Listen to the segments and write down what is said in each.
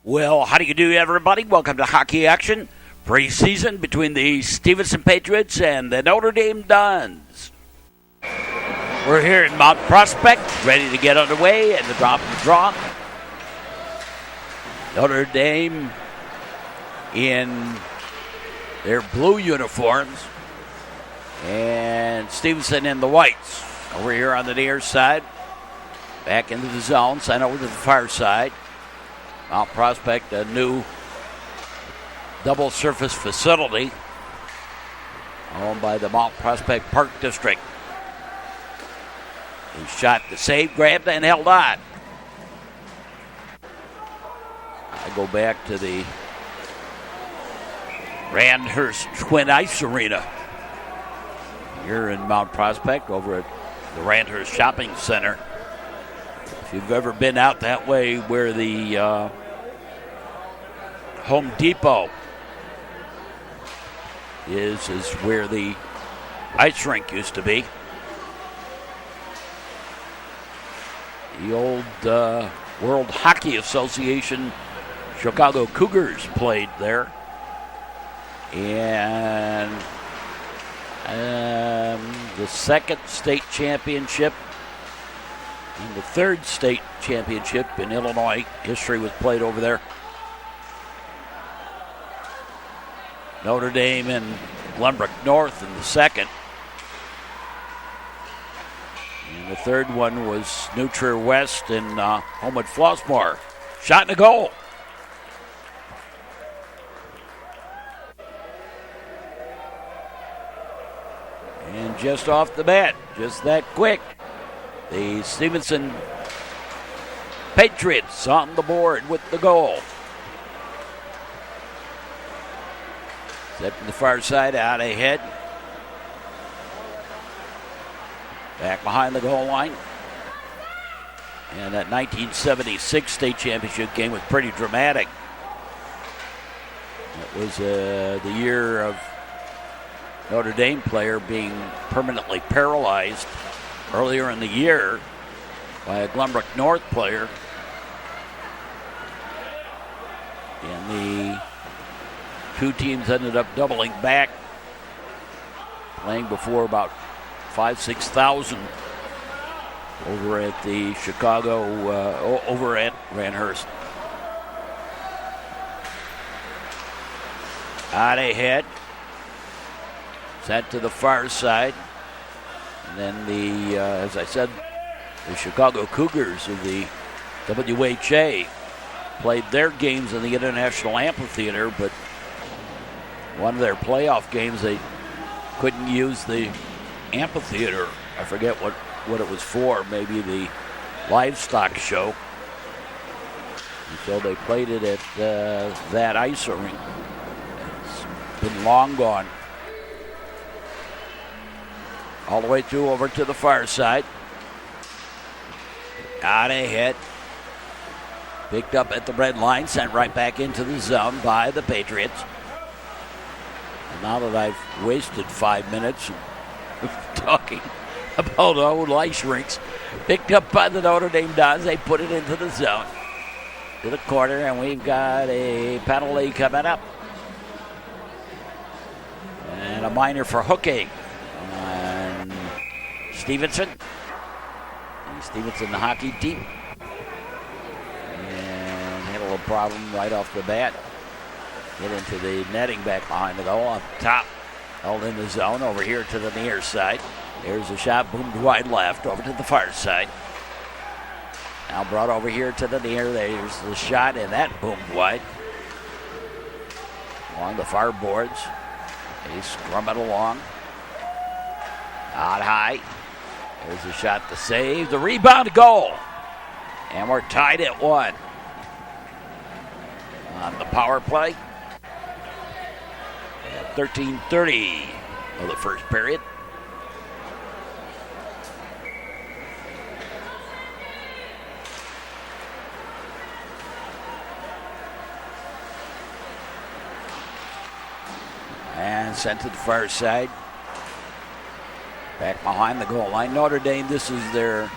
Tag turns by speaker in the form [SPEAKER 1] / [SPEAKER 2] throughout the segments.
[SPEAKER 1] Well, how do you do, everybody? Welcome to Hockey Action. Preseason between the Stevenson Patriots and the Notre Dame Dons. We're here in Mount Prospect, ready to get underway and the drop and draw. Notre Dame in their blue uniforms and Stevenson in the whites. Over here on the near side, back into the zone, sent over to the far side. Mount Prospect, a new double surface facility owned by the Mount Prospect Park District. He shot the save, grabbed, and held on. I go back to the Randhurst Twin Ice Arena here in Mount Prospect over at the Randhurst Shopping Center. If you've ever been out that way where the Home Depot is where the ice rink used to be. The old World Hockey Association Chicago Cougars played there. And the second state championship and the third state championship in Illinois history was played over there. Notre Dame and Glenbrook North in the second. And the third one was New Trier West and home at Flossmoor. Shot and a goal. And just off the bat, just that quick, the Stevenson Patriots on the board with the goal. Set to the far side, out ahead. Back behind the goal line. And that 1976 state championship game was pretty dramatic. It was the year of Notre Dame player being permanently paralyzed earlier in the year by a Glenbrook North player. And the two teams ended up doubling back, playing before about 5,000-6,000 over at the Chicago, over at Randhurst. Out ahead, set to the far side, and then the, as I said, the Chicago Cougars of the WHA played their games in the International Amphitheater, but one of their playoff games, they couldn't use the amphitheater. I forget what it was for, maybe the livestock show. And so they played it at that ice rink. It's been long gone. All the way through over to the far side. Out ahead. Picked up at the red line, sent right back into the zone by the Patriots. Now that I've wasted 5 minutes talking about old ice rinks, picked up by the Notre Dame Dons, they put it into the zone, to the corner, and we've got a penalty coming up. And a minor for hooking on Stevenson. The Stevenson hockey team. And had a little problem right off the bat. Get into the netting back behind the goal up top. Held in the zone over here to the near side. There's a shot, boomed wide left over to the far side. Now brought over here to the near. There's the shot, and that boomed wide. Along the far boards. They scrum it along. Out high. There's a shot to save. The rebound, goal. And we're tied at 1. On the power play. 13:30 of the first period. And sent to the far side. Back behind the goal line. Notre Dame, this is the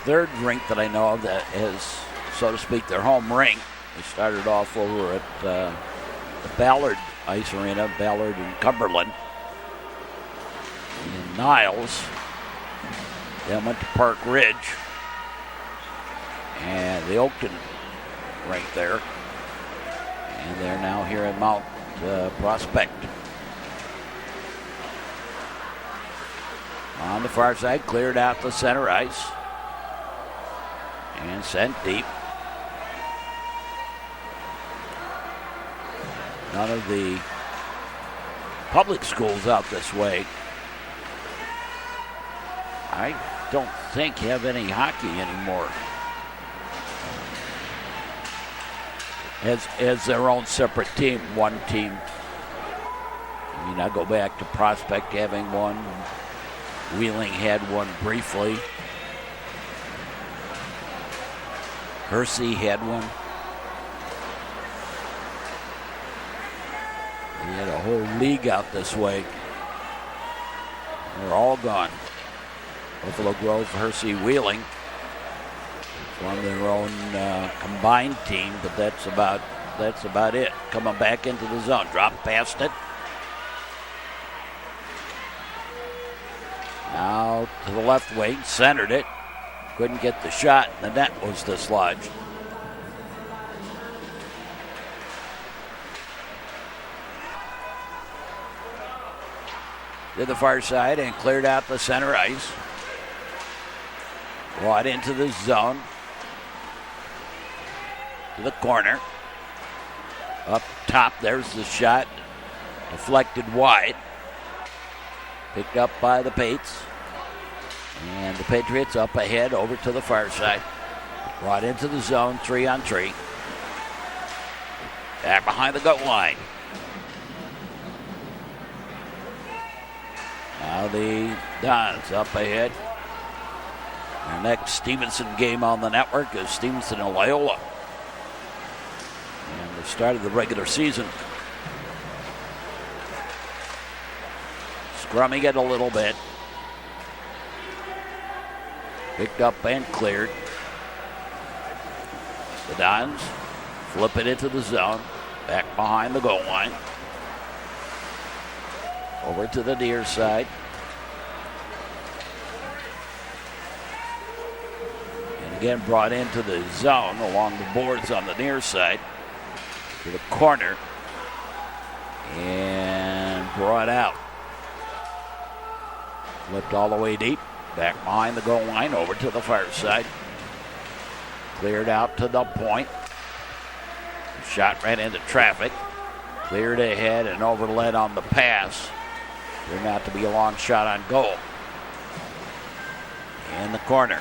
[SPEAKER 1] third rink that I know of that has so to speak, their home rink. They started off over at the Ballard Ice Arena, Ballard in Cumberland, in Niles. Then went to Park Ridge and the Oakton rink there. And they're now here in Mount Prospect. On the far side, cleared out the center ice and sent deep. None of the public schools out this way, I don't think, have any hockey anymore. As their own separate team, one team. I mean, I go back to Prospect having one. Wheeling had one briefly. Hershey had one. They had a whole league out this way. They're all gone. Buffalo Grove, Hershey, Wheeling form their own combined team, but that's about it. Coming back into the zone, drop past it. Now to the left wing, centered it. Couldn't get the shot, and the net was dislodged. To the far side and cleared out the center ice. Brought into the zone. To the corner. Up top, there's the shot. Deflected wide. Picked up by the Pates. And the Patriots up ahead over to the far side. Brought into the zone, 3-on-3. Back behind the goal line. Now the Dons up ahead. Our next Stevenson game on the network is Stevenson and Loyola. And the start of the regular season. Scrumming it a little bit. Picked up and cleared. The Dons flip it into the zone. Back behind the goal line. Over to the near side. And again brought into the zone along the boards on the near side. To the corner. And brought out. Flipped all the way deep. Back behind the goal line, over to the far side. Cleared out to the point. Shot right into traffic. Cleared ahead and overled on the pass. Turned out to be a long shot on goal. In the corner.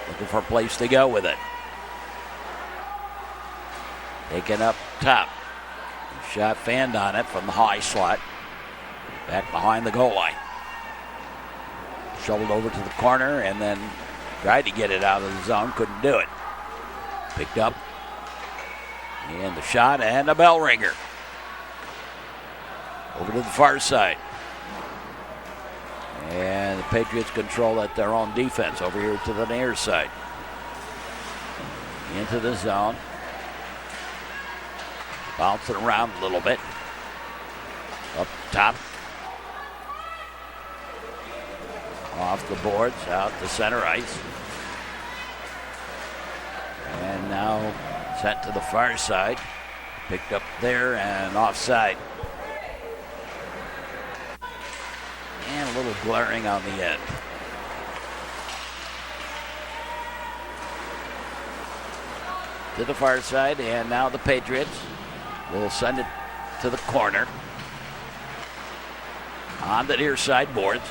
[SPEAKER 1] Looking for a place to go with it. Taken up top. Shot fanned on it from the high slot. Back behind the goal line. Shoveled over to the corner and then tried to get it out of the zone. Couldn't do it. Picked up. And the shot and a bell ringer. Over to the far side. And the Patriots control at their own defense over here to the near side. Into the zone. Bouncing around a little bit. Up top. Off the boards, out the center ice. And now sent to the far side. Picked up there and offside. And a little glaring on the end. To the far side, and now the Patriots will send it to the corner. On the near side boards.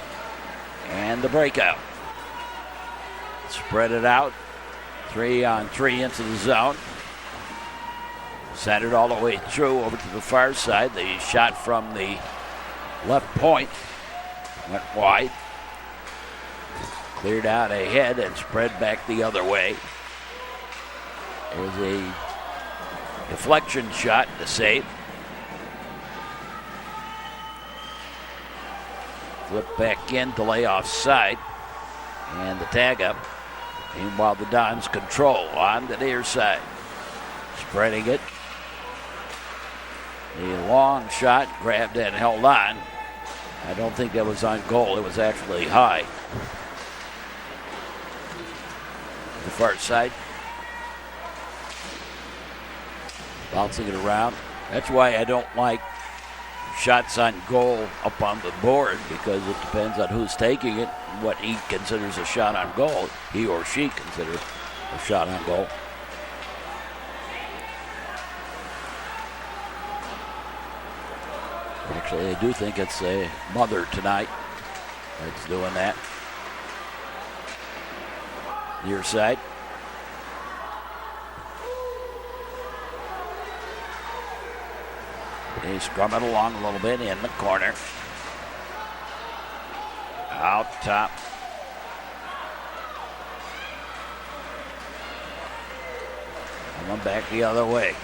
[SPEAKER 1] And the breakout. Spread it out. 3-on-3 into the zone. Centered all the way through over to the far side. The shot from the left point went wide. Cleared out ahead and spread back the other way. It was a deflection shot to save. Flip back in to lay offside. And the tag up. Meanwhile, the Dons control on the near side. Spreading it. The long shot grabbed and held on. I don't think that was on goal. It was actually high. The far side. Bouncing it around. That's why I don't like shots on goal up on the board, because it depends on who's taking it, what he considers a shot on goal. He or she considers a shot on goal. Actually, I do think it's a mother tonight that's doing that. Near side. He's scrumming along a little bit in the corner. Out top. Coming back the other way.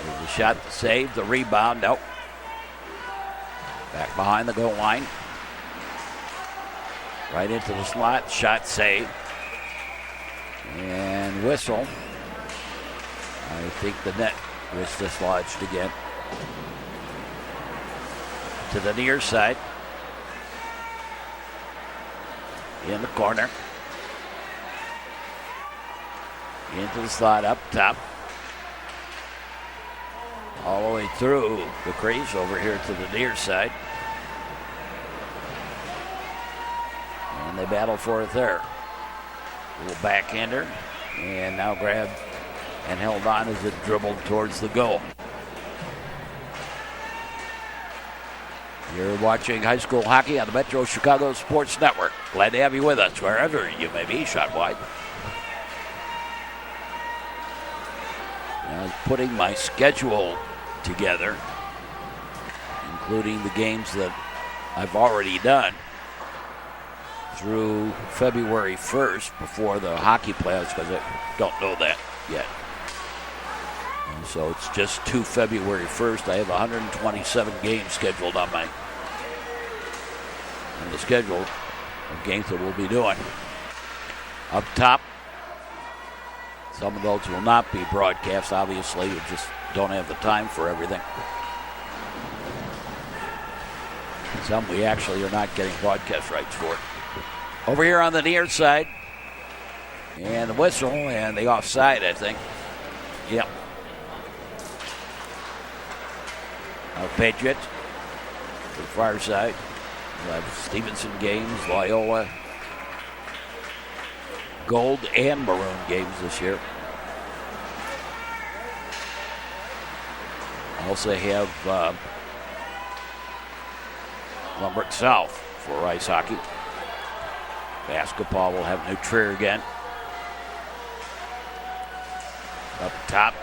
[SPEAKER 1] There's a shot to save, the rebound, nope. Back behind the goal line. Right into the slot, shot saved. And whistle. I think the net was dislodged again. To the near side. In the corner. Into the slot up top. All the way through the crease over here to the near side. And they battle for it there. A little backhander. And now grabbed and held on as it dribbled towards the goal. You're watching high school hockey on the Metro Chicago Sports Network. Glad to have you with us wherever you may be. Shot wide. Now putting my schedule together, including the games that I've already done through February 1st before the hockey playoffs, because I don't know that yet. And so it's just to February 1st. I have 127 games scheduled on the schedule of games that we'll be doing. Up top, some of those will not be broadcast, obviously. We just don't have the time for everything. Some we actually are not getting broadcast rights for. Over here on the near side, and the whistle and the offside, I think. Yep. Patriots, to the far side. We'll have Stevenson games, Loyola, gold and maroon games this year. Also have Lumberton South for ice hockey. Basketball will have New Trier again. Up top.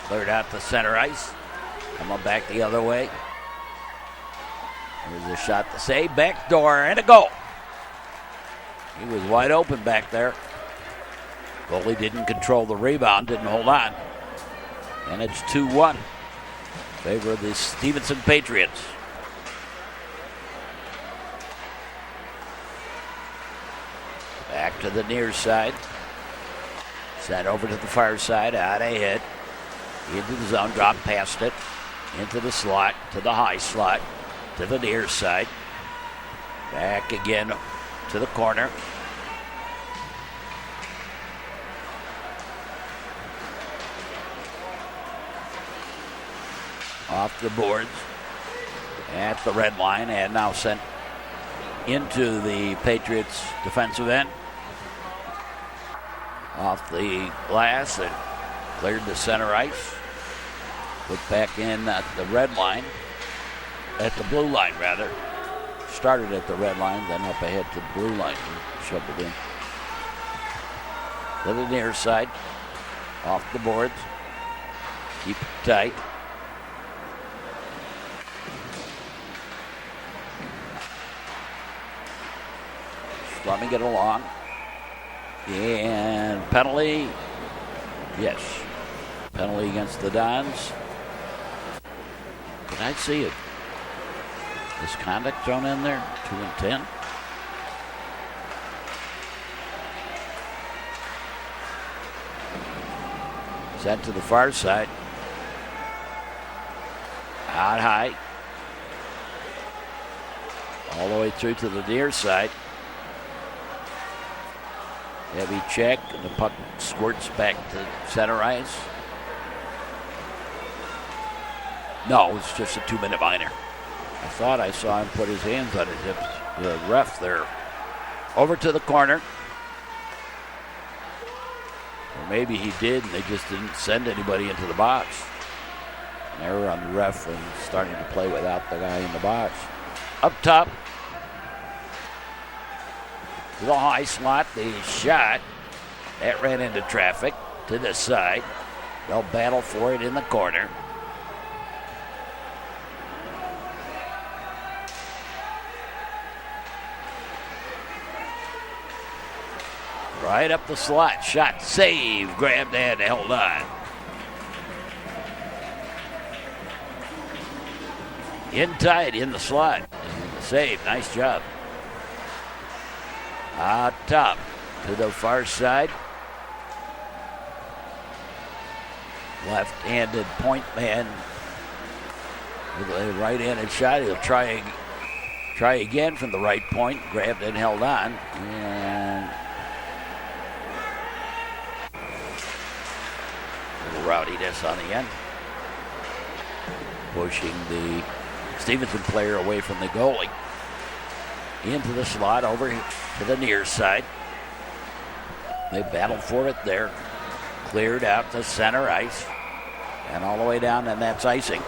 [SPEAKER 1] Cleared out the center ice. Coming back the other way. There's a shot to save. Back door and a goal. He was wide open back there. Goalie didn't control the rebound, didn't hold on. And it's 2-1 in favor of the Stevenson Patriots. Back to the near side. Sent over to the far side, out ahead. Into the zone, drop past it. Into the slot, to the high slot, to the near side. Back again to the corner. Off the boards at the red line, and now sent into the Patriots defensive end. Off the glass and cleared the center ice. Put back in at the red line, at the blue line rather. Started at the red line, then up ahead to the blue line and shoved it in. To the near side, off the boards. Keep it tight. Slumming it along. And penalty. Yes. Penalty against the Dons. Can I see it? Misconduct thrown in there? 2 and 10. Sent to the far side. Out high. All the way through to the near side. Heavy check, and the puck squirts back to center ice. No, it's just a 2-minute minor. I thought I saw him put his hands on his hips. The ref there. Over to the corner. Or maybe he did, and they just didn't send anybody into the box. An error on the ref and starting to play without the guy in the box. Up top. To the high slot, the shot. That ran into traffic to the side. They'll battle for it in the corner. Right up the slot. Shot, save, grabbed and held on. In tight in the slot. Save, nice job. Out top to the far side. Left-handed point man with a right-handed shot. He'll try again from the right point. Grabbed and held on. And a little rowdiness on the end. Pushing the Stevenson player away from the goalie. Into the slot over to the near side. They battled for it there. Cleared out to center ice. And all the way down, and that's icing.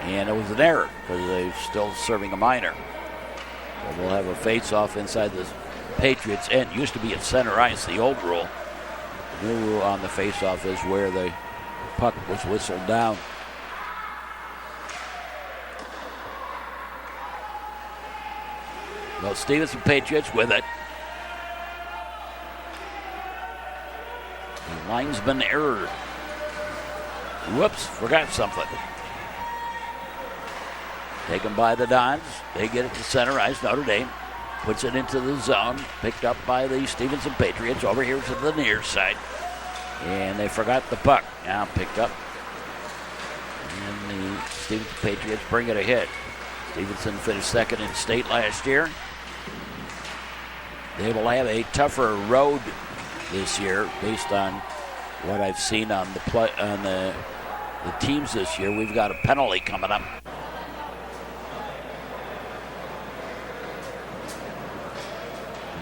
[SPEAKER 1] And it was an error because they're still serving a minor. So we'll have a face-off inside the Patriots end. Used to be at center ice, the old rule. The new rule on the face-off is where the puck was whistled down. Well, Stevenson Patriots with it. The linesman error. Whoops, forgot something. Taken by the Dons. They get it to center ice. Notre Dame puts it into the zone. Picked up by the Stevenson Patriots over here to the near side. And they forgot the puck. Now picked up. And the Stevenson Patriots bring it ahead. Stevenson finished second in state last year. They will have a tougher road this year based on what I've seen on the teams this year. We've got a penalty coming up.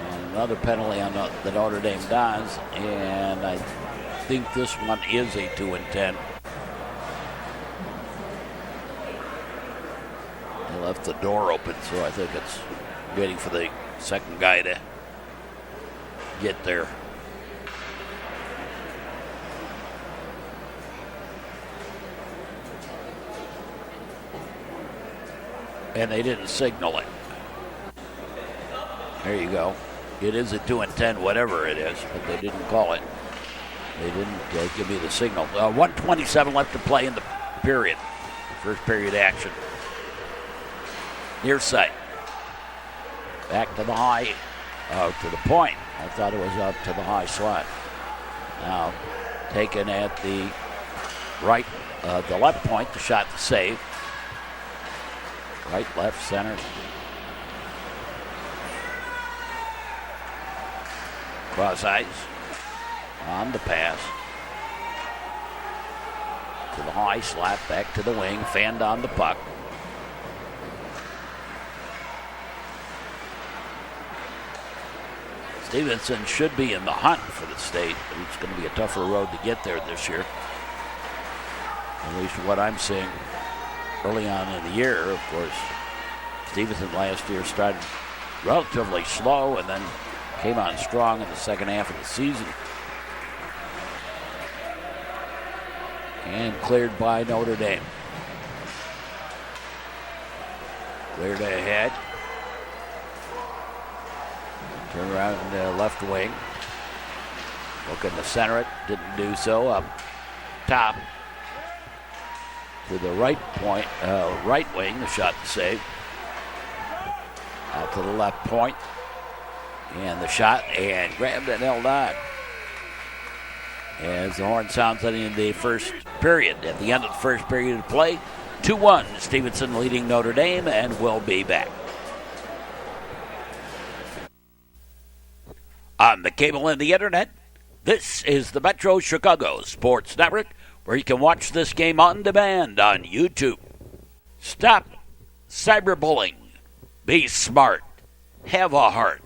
[SPEAKER 1] And another penalty on the Notre Dame Dons, and I think this one is a 2-10. They left the door open, so I think it's waiting for the second guy to get there. And they didn't signal it. There you go. It is a 2-10, whatever it is, but they didn't call it. They didn't give me the signal. 1:27 left to play in the period. First period action. Near side. Back to the high, to the point. I thought it was up to the high slot. Now taken at the right, the left point, the shot to save. Right, left, center. Cross ice. On the pass. To the high slot, back to the wing, fanned on the puck. Stevenson should be in the hunt for the state, but it's going to be a tougher road to get there this year. At least what I'm seeing early on in the year. Of course, Stevenson last year started relatively slow and then came on strong in the second half of the season. And cleared by Notre Dame. Cleared ahead. Turn around in the left wing. Looking to center it. Didn't do so. Up top. To the right point, right wing, the shot to save. Out to the left point. And the shot, and grabbed and held on. as the horn sounds in the first period. At the end of the first period of play, 2-1, Stevenson leading Notre Dame, and we'll be back. On the cable and the internet, this is the Metro Chicago Sports Network, where you can watch this game on demand on YouTube. Stop cyberbullying. Be smart. Have a heart.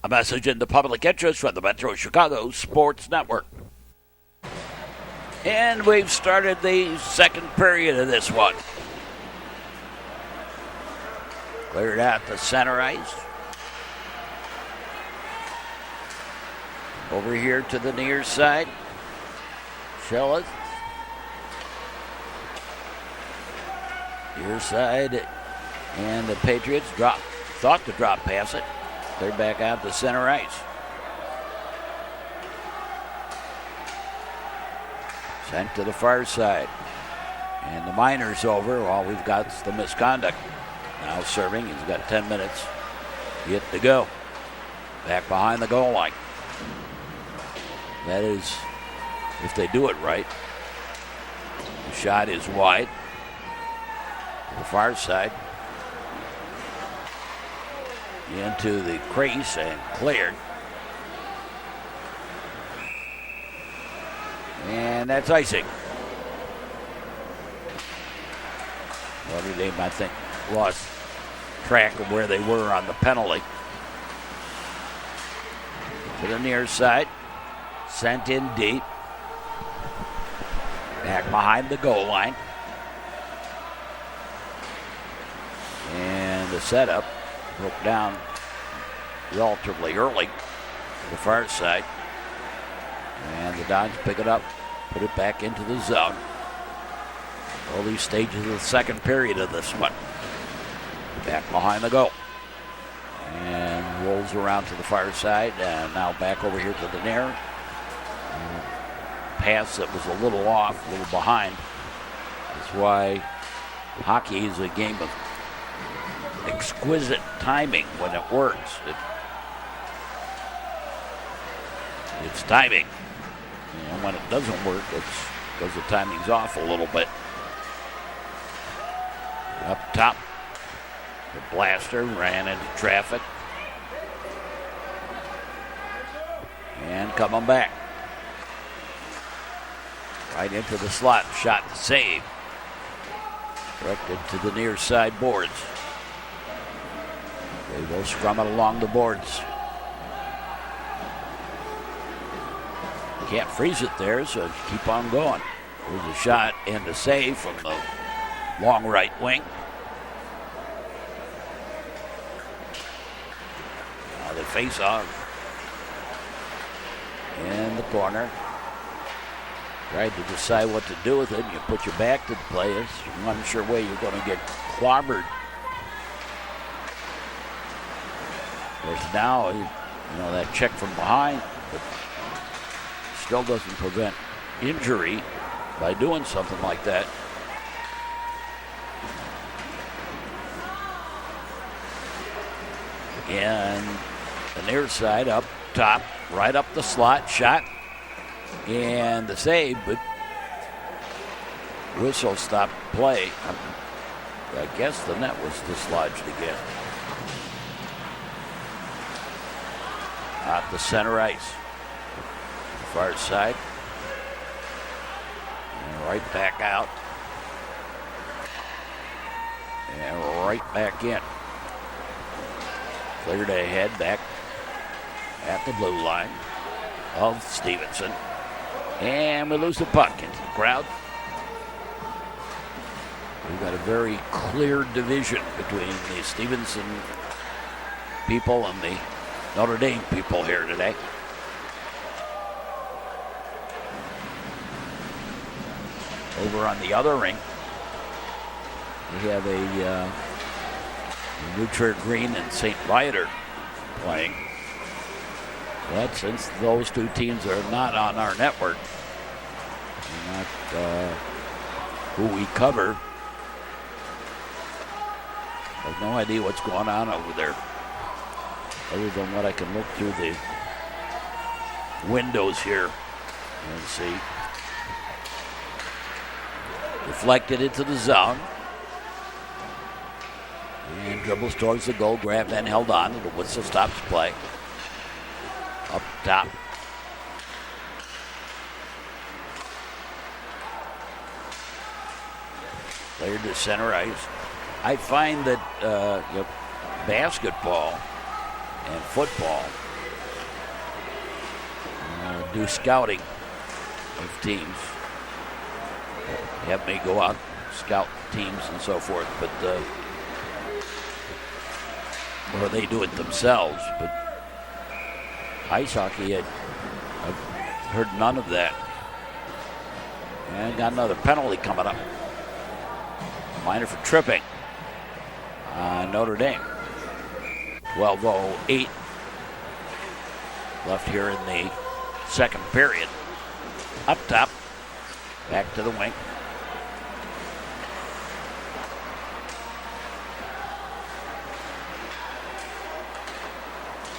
[SPEAKER 1] A message in the public interest from the Metro Chicago Sports Network. And we've started the second period of this one. Cleared out the center ice. Over here to the near side. Schillis. Near side. And the Patriots thought to drop past it. They're back out to center ice. Sent to the far side. And the Miners over. All we've got is the misconduct. Now serving. He's got 10 minutes yet to go. Back behind the goal line. That is, if they do it right. The shot is wide. To the far side. Into the crease and cleared. And that's icing. Notre Dame, I think, lost track of where they were on the penalty. To the near side. Sent in deep. Back behind the goal line. And the setup broke down relatively early to the far side. And the Dons pick it up, put it back into the zone. Early stages of the second period of this one. Back behind the goal. And rolls around to the far side, and now back over here to the near. Pass that was a little off, a little behind. That's why hockey is a game of exquisite timing when it works. It's timing. And when it doesn't work, it's because the timing's off a little bit. Up top, the blaster ran into traffic. And coming back. Right into the slot, shot to save. Directed to the near side boards. They will scrum it along the boards. Can't freeze it there, so keep on going. There's a shot and a save from the long right wing. Now they face off in the corner. Tried to decide what to do with it. You put your back to the players. You're not sure way you're going to get clobbered. There's now, that check from behind, but still doesn't prevent injury by doing something like that. And the near side up top, right up the slot, shot. And the save, but whistle stopped play. I guess the net was dislodged again. Out the center ice. The far side. And right back out. And right back in. Cleared ahead, back at the blue line of Stevenson. And we lose the puck into the crowd. We've got a very clear division between the Stevenson people and the Notre Dame people here today. Over on the other ring, we have a Neutra Green and St. Viator playing. But since those two teams are not on our network, not who we cover, I have no idea what's going on over there, other than what I can look through the windows here And see. Deflected into the zone. And dribbles towards the goal, grabbed and held on. The whistle stops play. Up top. Cleared to center ice. I find that basketball and football do scouting of teams. Have me go out, scout teams and so forth, but or they do it themselves. But ice hockey, I've heard none of that. And got another penalty coming up. Minor for tripping. Notre Dame. 12:08 left here in the second period. Up top, back to the wing.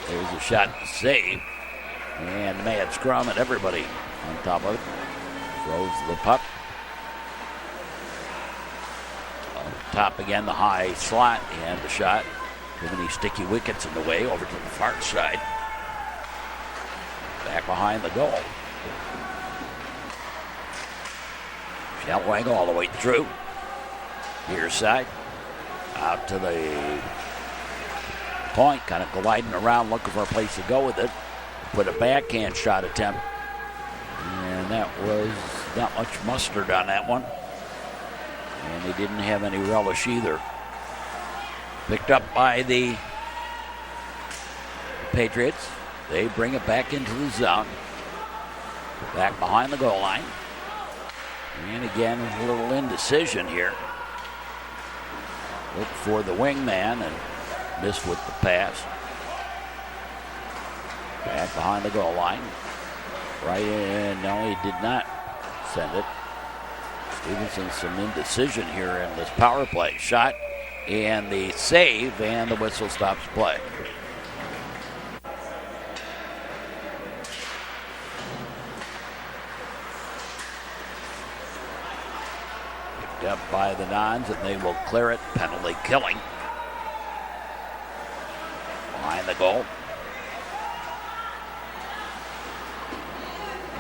[SPEAKER 1] There's a shot to save. And mad scrum and everybody on top of it. Throws the puck. Top again, the high slot, and the shot. Too many sticky wickets in the way, over to the far side. Back behind the goal. Shallowing all the way through. Near side. Out to the point, kind of gliding around, looking for a place to go with it. Put a backhand shot attempt. And that was not much mustard on that one. And they didn't have any relish either. Picked up by the Patriots. They bring it back into the zone. Back behind the goal line. And again, a little indecision here. Looked for the wingman and missed with the pass. Back behind the goal line. Right in. No, he did not send it. Stevenson, some indecision here in this power play. Shot and the save, and the whistle stops play. Picked up by the Dons, and they will clear it. Penalty killing. Behind the goal.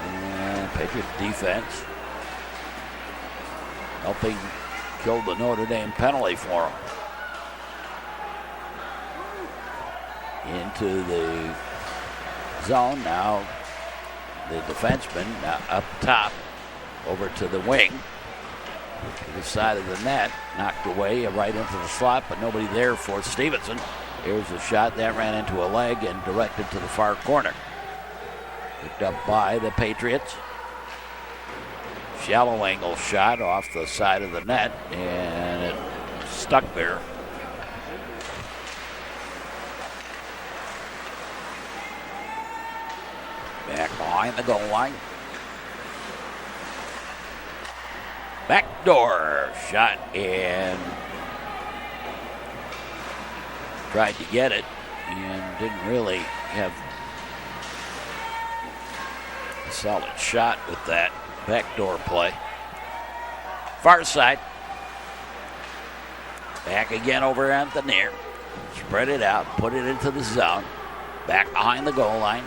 [SPEAKER 1] And Patriots defense helping kill the Notre Dame penalty for him. Into the zone now. The defenseman up top over to the wing. To the side of the net. Knocked away right into the slot, but nobody there for Stevenson. Here's a shot that ran into a leg and directed to the far corner. Picked up by the Patriots. Shallow angle shot off the side of the net, and it stuck there. Back behind the goal line. Backdoor shot, and tried to get it and didn't really have a solid shot with that backdoor play. Far side. Back again over at the near. Spread it out, put it into the zone. Back behind the goal line.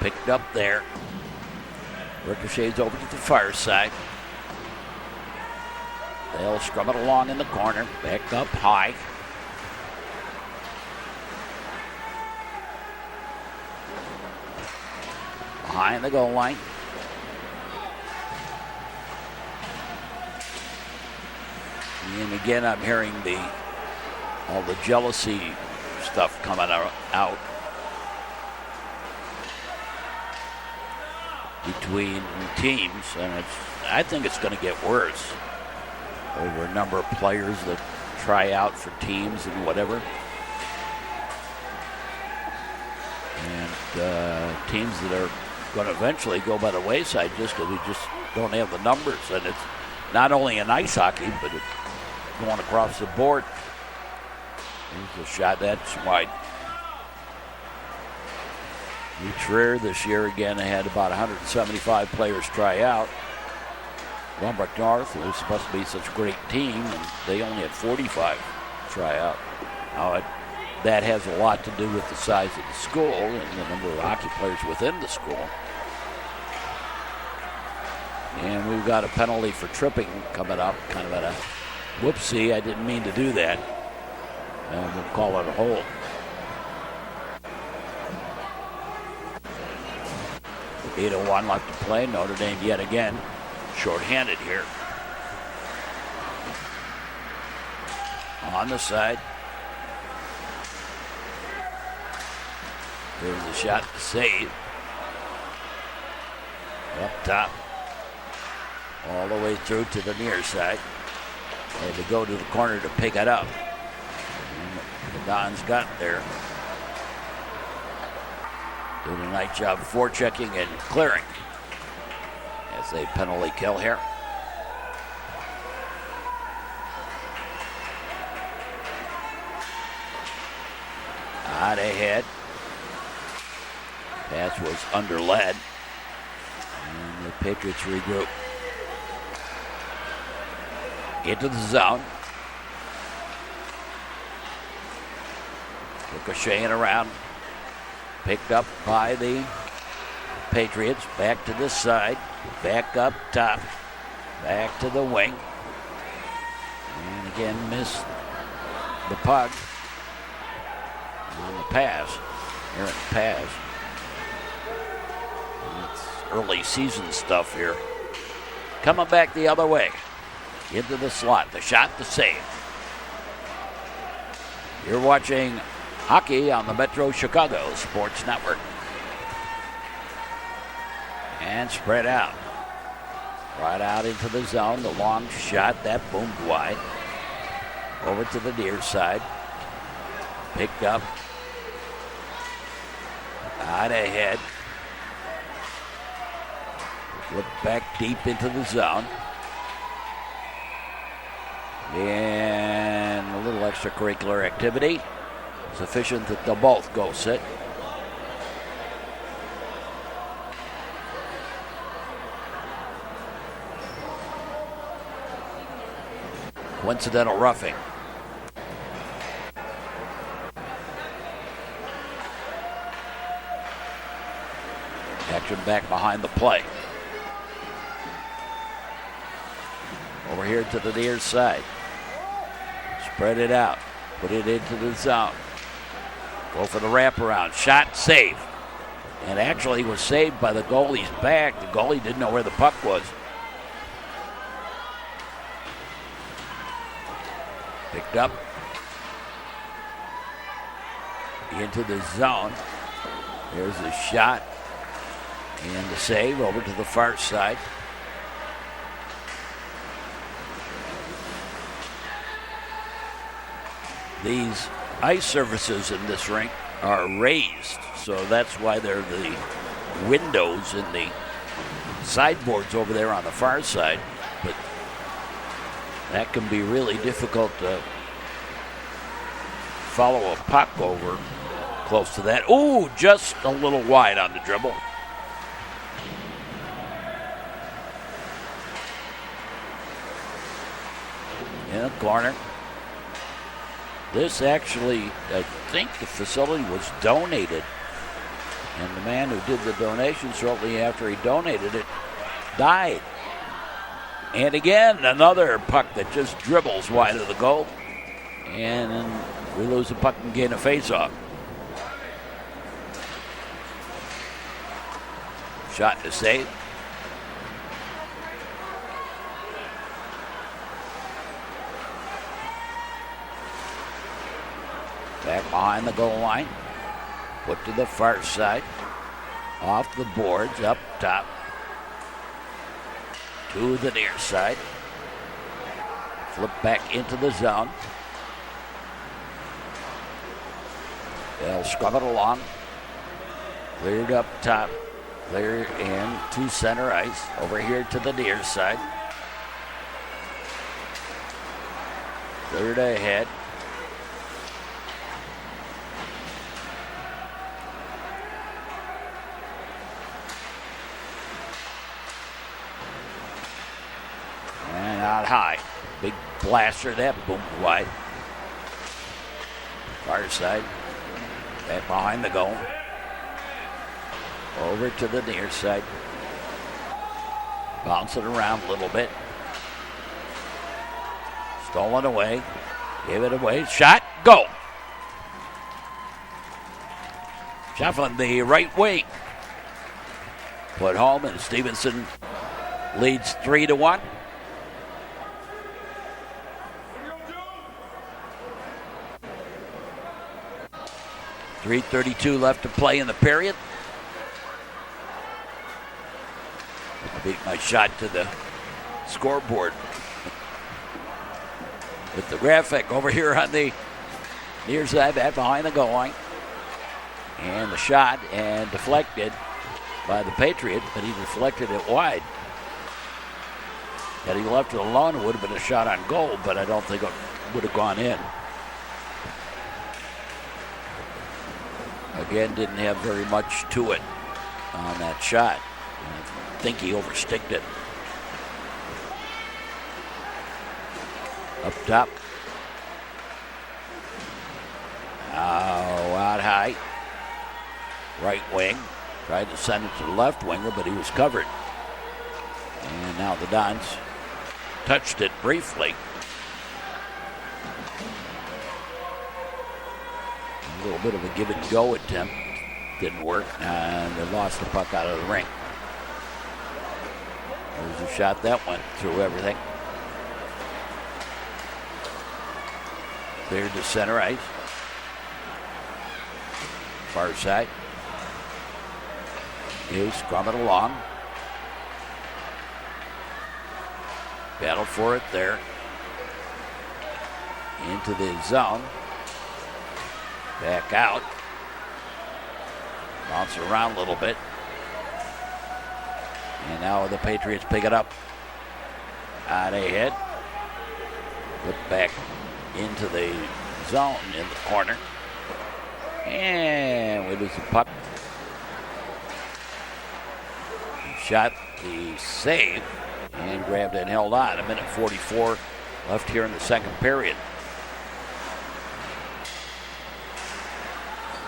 [SPEAKER 1] Picked up there. Ricochets over to the far side. They'll scrum it along in the corner. Back up high. Behind the goal line. And again, I'm hearing all the jealousy stuff coming out between teams, and I think it's going to get worse over a number of players that try out for teams and whatever. And teams that are going to eventually go by the wayside just because we just don't have the numbers. And it's not only in ice hockey, but it's going across the board. Here's a shot that's wide. Trier this year again had about 175 players try out. Lombard North, who was supposed to be such a great team, and they only had 45 try out. Now, that has a lot to do with the size of the school and the number of hockey players within the school. And we've got a penalty for tripping coming up, kind of at a whoopsie. I didn't mean to do that. And we'll call it a hold. .8:01 left to play. Notre Dame yet again shorthanded here. On the side. There's a shot to save. Up top. All the way through to the near side. Had to go to the corner to pick it up. And the Dons got there. Did a nice job forechecking and clearing. As a penalty kill here. Out ahead. Pass was under lead. And the Patriots regroup. Into the zone. Ricocheting around. Picked up by the Patriots. Back to the side. Back up top. Back to the wing. And again missed the puck. On the pass. Errant pass. It's early season stuff here. Coming back the other way. Into the slot. The shot, the save. You're watching hockey on the Metro Chicago Sports Network. And spread out. Right out into the zone. The long shot. That boomed wide. Over to the near side. Picked up. Out ahead. Flip back deep into the zone. And a little extracurricular activity. Sufficient that they'll both go sit. Coincidental roughing. Action back behind the play. Over here to the near side. Spread it out. Put it into the zone. Go for the wraparound. Shot, save. And actually was saved by the goalie's back. The goalie didn't know where the puck was. Picked up. Into the zone. There's the shot. And the save over to the far side. These ice surfaces in this rink are raised, so that's why they're the windows in the sideboards over there on the far side. But that can be really difficult to follow a puck over close to that. Ooh, just a little wide on the dribble. In the corner. This actually, I think the facility was donated. And the man who did the donation shortly after he donated it died. And again, another puck that just dribbles wide of the goal. And then we lose the puck and gain a face-off. Shot to save. Back behind the goal line. Put to the far side. Off the boards, up top. To the near side. Flip back into the zone. They'll scrub it along. Cleared up top. Clear in to center ice. Over here to the near side. Cleared ahead. high. Big blaster that boomed wide. Far side. Back behind the goal. Over to the near side. Bounce it around a little bit. Stolen away. Give it away. Shot. Go. Shot from the right wing. Put home, and Stevenson leads 3-1. .332 left to play in the period. I beat my shot to the scoreboard. With the graphic over here on the near side, back behind the goal line. And the shot, and deflected by the Patriot, but he deflected it wide. Had he left it alone, it would have been a shot on goal, but I don't think it would have gone in. Again, didn't have very much to it on that shot. I think he oversticked it. Up top. Out high. Right wing. Tried to send it to the left winger, but he was covered. And now the Dons touched it briefly. A little bit of a give and go attempt. Didn't work, and they lost the puck out of the ring. There's a shot that went through everything. Cleared to center ice. Far side. He's scrumming along. Battle for it there. Into the zone. Back out. Bounce around a little bit. And now the Patriots pick it up. Out ahead. Put back into the zone in the corner. And we lose the puck. Shot the save and grabbed it and held on. 1:44 left here in the second period.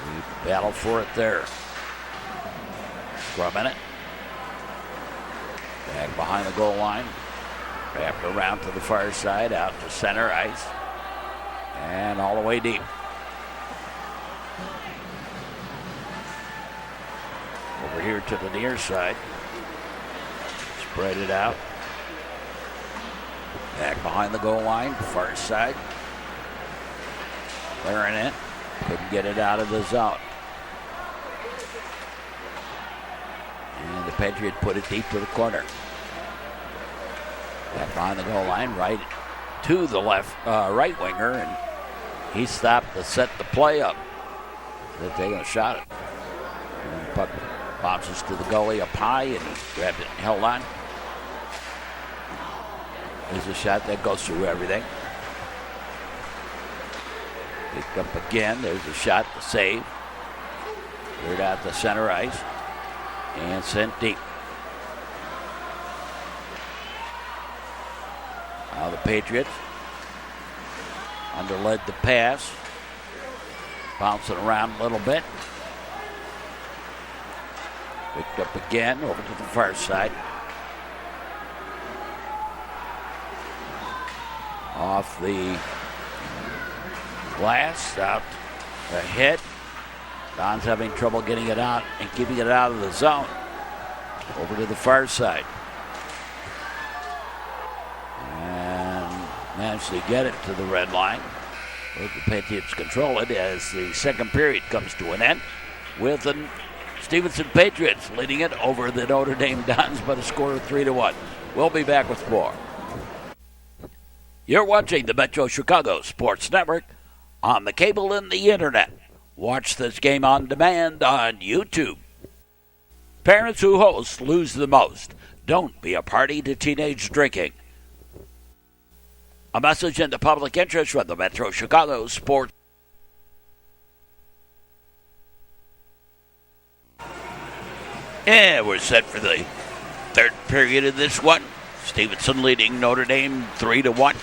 [SPEAKER 1] We battle for it there. Scrubbing it. Back behind the goal line. Wrapped around to the far side, out to center ice. And all the way deep. Over here to the near side. Spread it out. Back behind the goal line, far side. Clearing it. Couldn't get it out of the zone. And the Patriot put it deep to the corner. Back behind the goal line, right to the left, right winger, and he stopped to set the play up. They're taking a shot at it. And the puck bounces to the goalie up high, and he grabbed it and held on. There's a shot that goes through everything. Picked up again. There's a shot to save. Cleared out the center ice. And sent deep. Now the Patriots underled the pass. Bouncing around a little bit. Picked up again over to the far side. Off the glass, out ahead. Don's having trouble getting it out and keeping it out of the zone. Over to the far side. And managed to get it to the red line. Let the Patriots control it as the second period comes to an end with the Stevenson Patriots leading it over the Notre Dame Dons by the score of 3-1. We'll be back with more. You're watching the Metro Chicago Sports Network on the cable and the internet. Watch this game on demand on YouTube. Parents who host lose the most. Don't be a party to teenage drinking. A message in the public interest from the Metro Chicago Sports. And we're set for the third period of this one. Stevenson leading Notre Dame 3-1.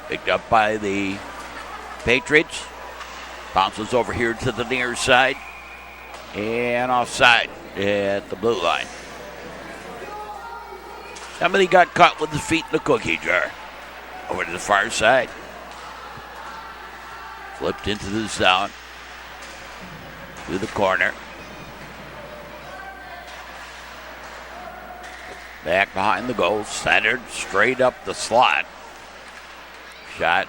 [SPEAKER 1] Picked up by the Patriots. Bounces over here to the near side. And offside at the blue line. Somebody got caught with his feet in the cookie jar. Over to the far side. Flipped into the zone. To the corner. Back behind the goal. Centered straight up the slot. Shot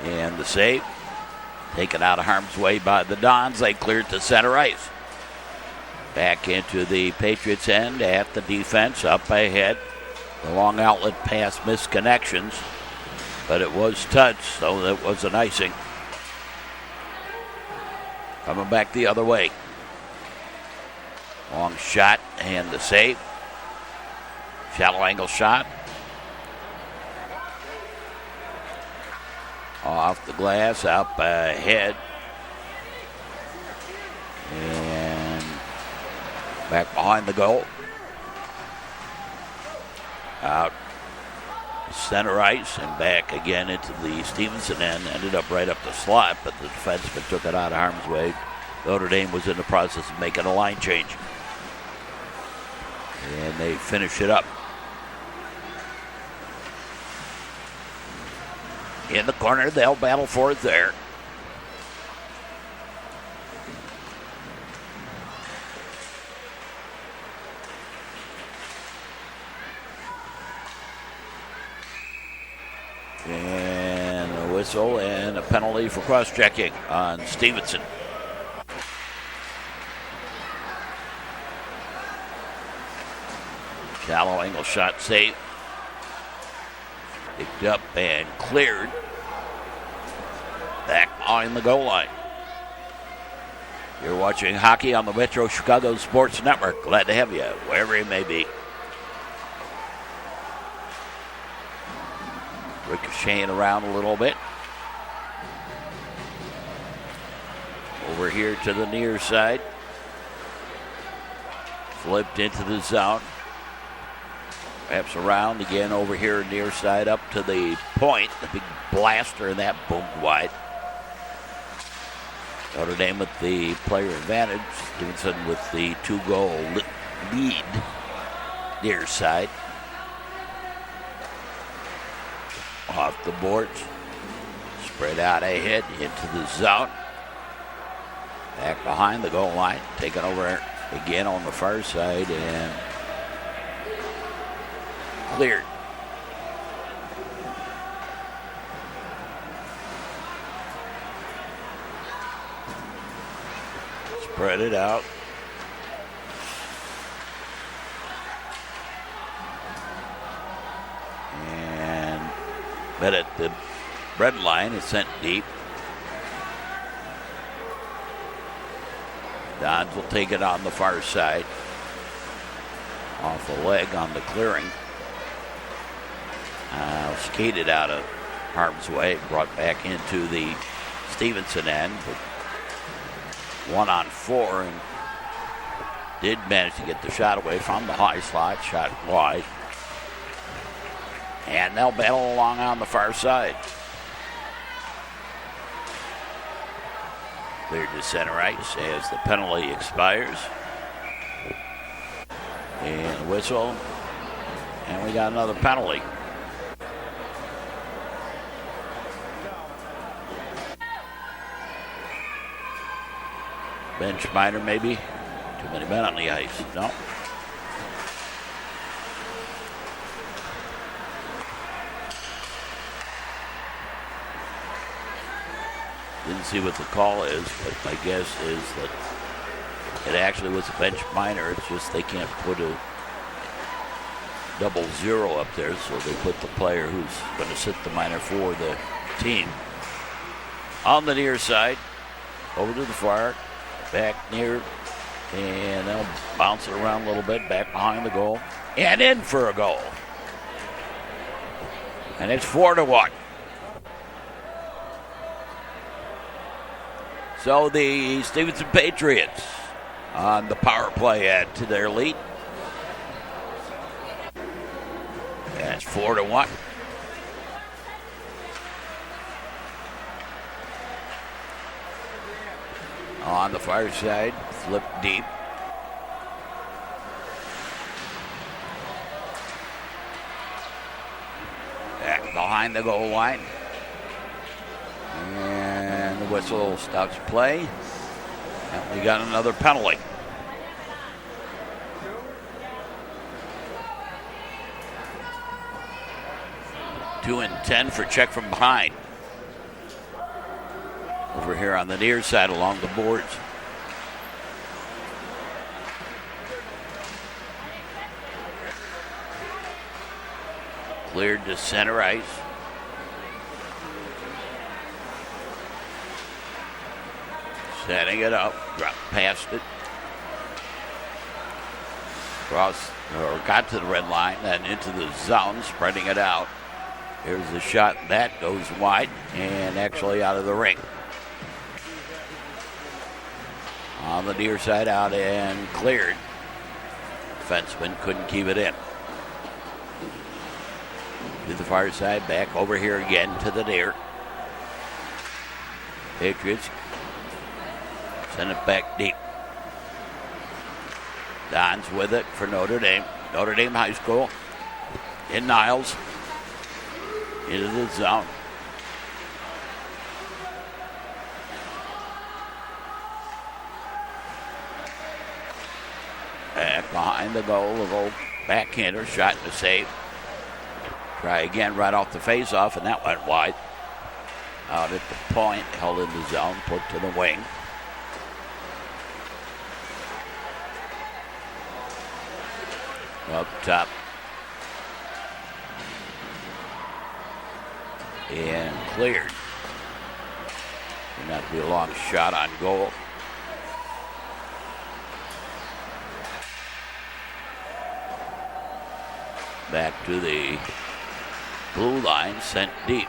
[SPEAKER 1] and the save. Taken out of harm's way by the Dons. They cleared to center ice. Back into the Patriots' end at the defense. Up ahead. The long outlet pass missed connections. But it was touched, so that was an icing. Coming back the other way. Long shot and the save. Shallow angle shot. Off the glass, up ahead. And back behind the goal. Out center ice and back again into the Stevenson end. Ended up right up the slot, but the defenseman took it out of harm's way. Notre Dame was in the process of making a line change. And they finish it up. In the corner, they'll battle for it there. And a whistle and a penalty for cross-checking on Stevenson. Shallow angle shot saved. Picked up and cleared. Back behind the goal line. You're watching hockey on the Metro Chicago Sports Network. Glad to have you, wherever you may be. Ricocheting around a little bit. Over here to the near side. Flipped into the zone. Wraps around again over here near side up to the point. The big blaster and that boomed wide. Notre Dame with the player advantage. Stevenson with the 2-goal lead near side. Off the boards. Spread out ahead into the zone. Back behind the goal line. Taken over again on the far side and cleared. Spread it out. And met at the red line. It's sent deep. Dons will take it on the far side. Off the leg on the clearing. Skated out of harm's way. Brought back into the Stevenson end. But 1-on-4 and did manage to get the shot away from the high slot. Shot wide. And they'll battle along on the far side. Cleared to center ice as the penalty expires. And whistle. And we got another penalty. Bench minor maybe. Too many men on the ice. No. Didn't see what the call is, but my guess is that it actually was a bench minor. It's just they can't put a 00 up there, so they put the player who's going to sit the minor for the team. On the near side, over to the far, back near, and they'll bounce it around a little bit, back behind the goal, and in for a goal. And it's 4-1. So the Stevenson Patriots on the power play add to their lead. That's 4-1. On the far side, flip deep. Back behind the goal line. And the whistle stops play. And we got another penalty. Two and 10 for check from behind. Over here on the near side along the boards. Cleared to center ice. Setting it up, dropped past it. Got to the red line, then into the zone, spreading it out. Here's the shot, that goes wide and actually out of the ring. On the near side, out and cleared. Defenseman couldn't keep it in. To the far side, back over here again to the near. Patriots send it back deep. Dons with it for Notre Dame. Notre Dame High School in Niles. Into the zone. Back behind the goal, a little backhander, shot to save. Try again right off the face-off, and that went wide. Out at the point, held in the zone, put to the wing. Up top. And cleared. Not to be a long shot on goal. Back to the blue line, sent deep.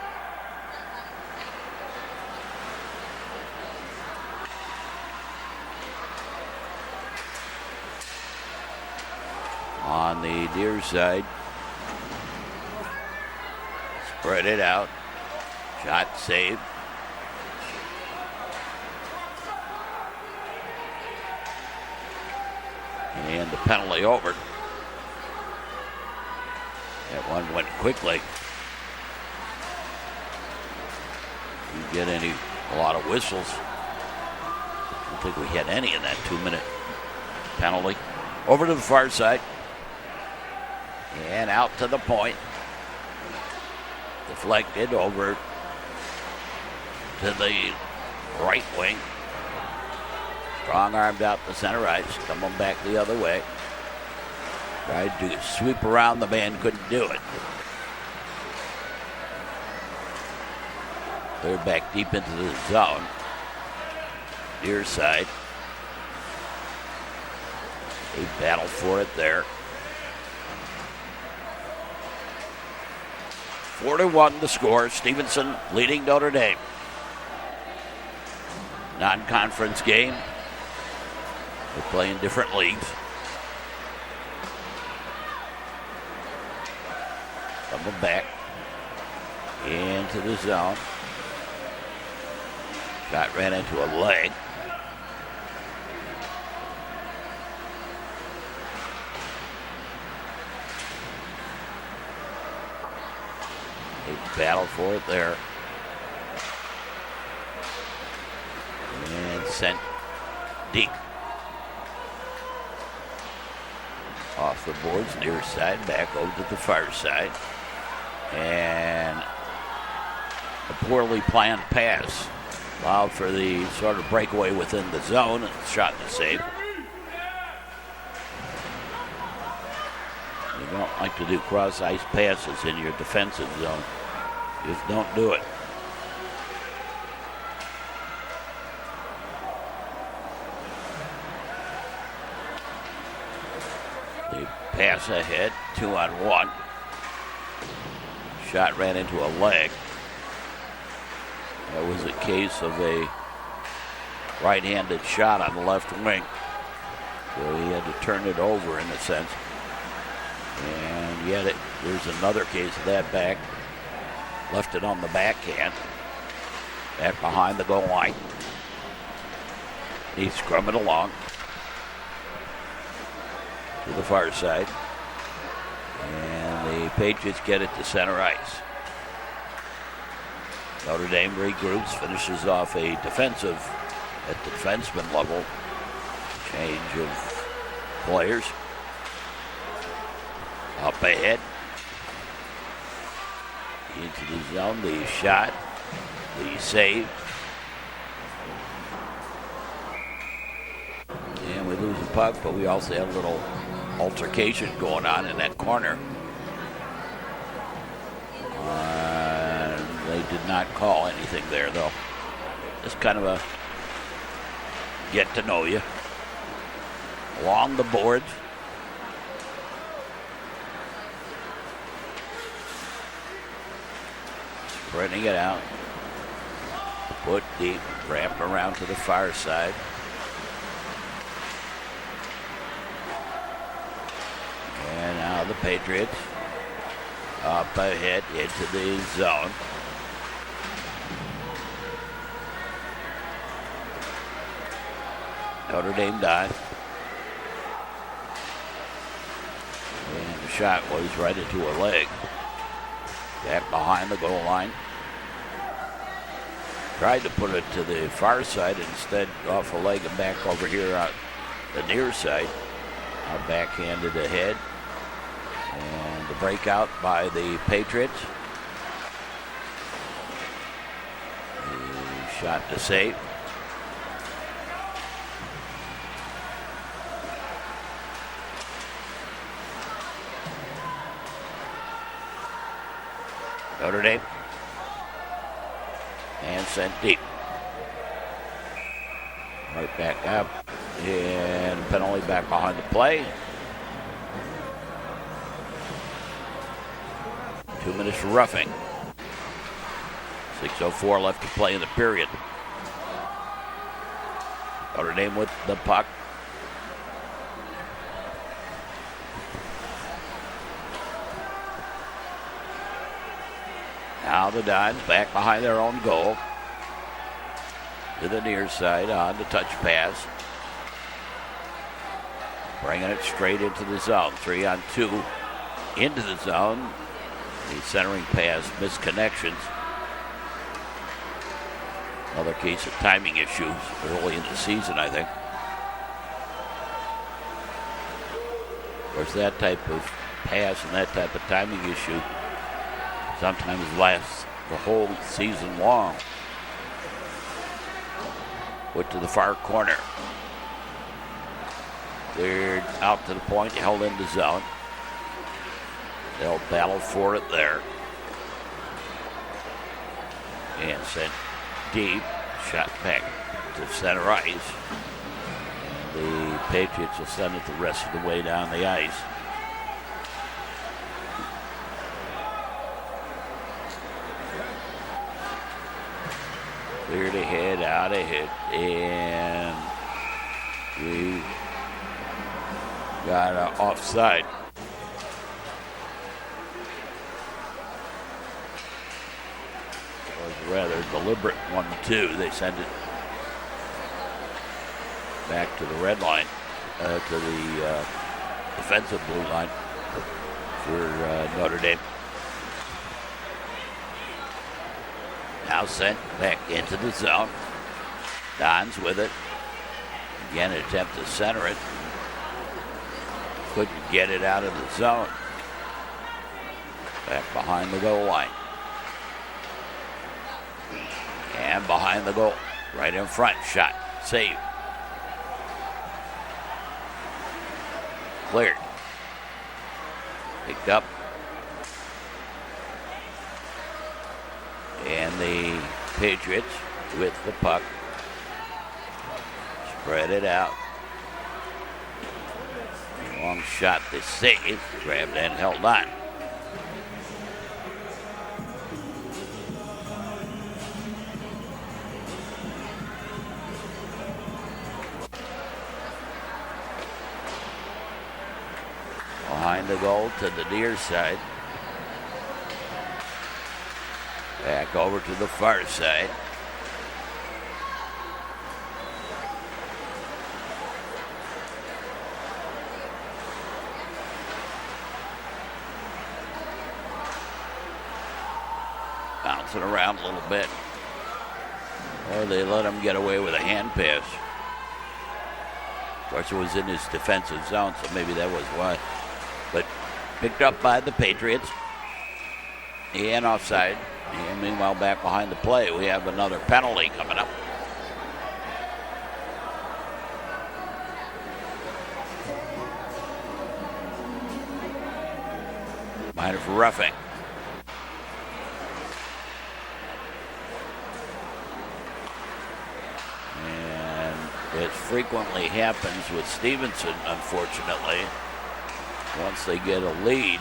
[SPEAKER 1] On the near side, spread it out. Shot saved. And the penalty over. That one went quickly. Didn't get a lot of whistles. I don't think we had any in that 2-minute penalty. Over to the far side. And out to the point. Deflected over to the right wing. Strong armed out the center ice. Coming back the other way. Tried to sweep around, the man couldn't do it. They're back deep into the zone. Near side. They battle for it there. 4-1 the score. Stevenson leading Notre Dame. Non-conference game. They play in different leagues. Coming back into the zone. Shot ran into a leg. They battle for it there. And sent deep. Off the boards, near side, back over to the far side. And a poorly planned pass allowed for the sort of breakaway within the zone and shot to save. You don't like to do cross-ice passes in your defensive zone. Just don't do it. They pass ahead, 2-on-1. Shot ran into a leg. That was a case of a right-handed shot on the left wing. So he had to turn it over in a sense. And yet there's another case of that back. Left it on the backhand. Back behind the goal line. He's scrumming along to the far side. And the Patriots get it to center ice. Notre Dame regroups, finishes off a defensive at the defenseman level. Change of players. Up ahead. Into the zone, the shot, the save. And we lose the puck, but we also have a little altercation going on in that corner. They did not call anything there, though. Just kind of a get to know you. Along the boards. Spreading it out. Put deep, wrapped around to the far side. And now the Patriots up ahead into the zone. Notre Dame Dons. And the shot was right into a leg. Back behind the goal line. Tried to put it to the far side, instead off a leg and back over here on the near side. Now backhanded ahead. And the breakout by the Patriots. The shot to save. Notre Dame. And sent deep. Right back up. And penalty back behind the play. 2 minutes for roughing. 6:04 left to play in the period. Notre Dame with the puck. Now the Dons back behind their own goal. To the near side on the touch pass. Bringing it straight into the zone. 3-on-2 into the zone. The centering pass, missed connections. Another case of timing issues early in the season, I think. Of course, that type of pass and that type of timing issue sometimes lasts the whole season long. Put to the far corner. Cleared out to the point, held in the zone. They'll battle for it there. And sent deep. Shot back to center ice. The Patriots will send it the rest of the way down the ice. Cleared ahead, out ahead, and we got offside. It was a rather deliberate 1-2. They send it back to the red line, to the defensive blue line for Notre Dame. Now sent back into the zone. Dons with it. Again, attempt to center it. Couldn't get it out of the zone. Back behind the goal line. And behind the goal. Right in front. Shot. Save. Cleared. Picked up. And the Patriots with the puck. Spread it out. Long shot to save. Grabbed and held on. behind the goal to the near side. Back over to the far side. Bouncing around a little bit. Or they let him get away with a hand pass. Of course, it was in his defensive zone, so maybe that was why. But picked up by the Patriots. And offside. And meanwhile, back behind the play, we have another penalty coming up. Minor for roughing. And it frequently happens with Stevenson, unfortunately. Once they get a lead,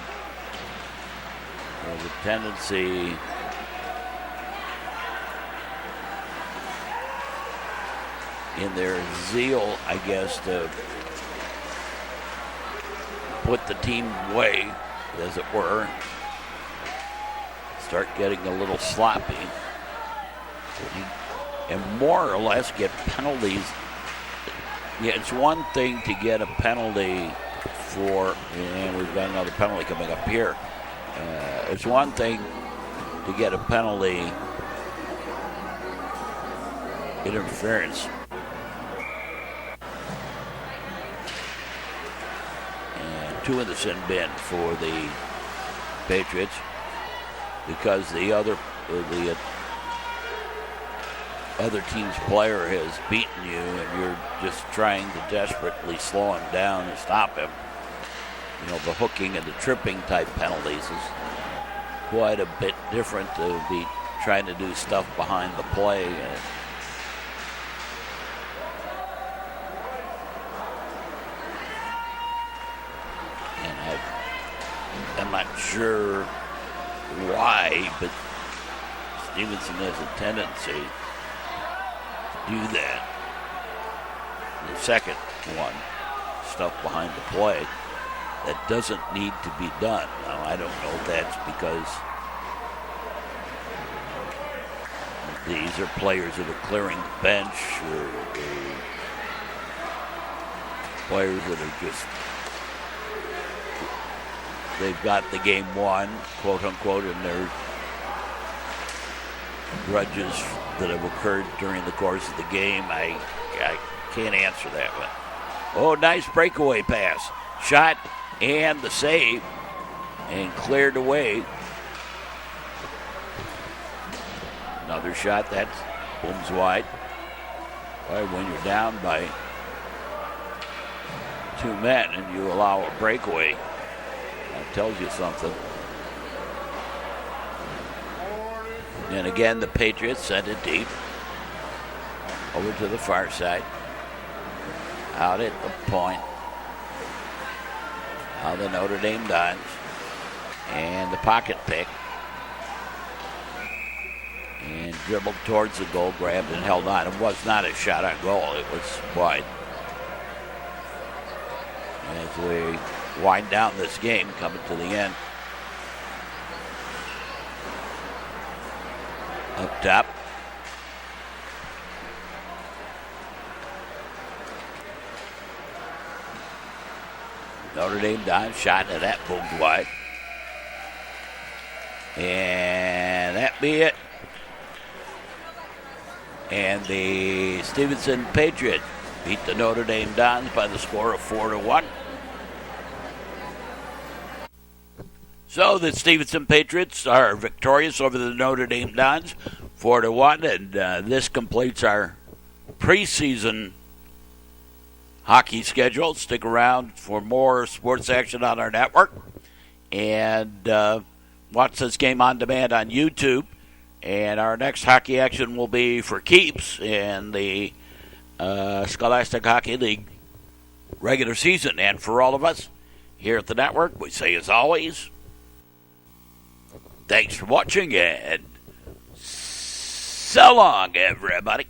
[SPEAKER 1] there's a tendency in their zeal, I guess, to put the team away, as it were, start getting a little sloppy, and more or less get penalties. Yeah, it's one thing to get a penalty for, and we've got another penalty coming up here. It's one thing to get a penalty interference. And 2 in the sin bin for the Patriots because the other team's player has beaten you and you're just trying to desperately slow him down and stop him. You know, the hooking and the tripping type penalties is quite a bit different to be trying to do stuff behind the play. And I'm not sure why, but Stevenson has a tendency to do that. The second one, stuff behind the play, that doesn't need to be done. Now, I don't know if that's because these are players that are clearing the bench or players that are just, they've got the game won, quote unquote, and their grudges that have occurred during the course of the game. I can't answer that one. Oh, nice breakaway pass. Shot and the save and cleared away. Another shot that booms wide. Boy, when you're down by 2 men and you allow a breakaway, that tells you something. And again, the Patriots send it deep over to the far side. Out at the point. Now the Notre Dame Dons. And the pocket pick. And dribbled towards the goal, grabbed and held on. It was not a shot on goal. It was wide. As we wind down this game, coming to the end. Up top. Notre Dame Dons shot and that boomed wide. And that be it. And the Stevenson Patriots beat the Notre Dame Dons by the score of 4-1. So the Stevenson Patriots are victorious over the Notre Dame Dons, 4-1, and this completes our preseason hockey schedule. Stick around for more sports action on our network, and watch this game on demand on YouTube. And our next hockey action will be for keeps in the Scholastic Hockey League regular season. And for all of us here at the network, we say as always, thanks for watching and so long, everybody.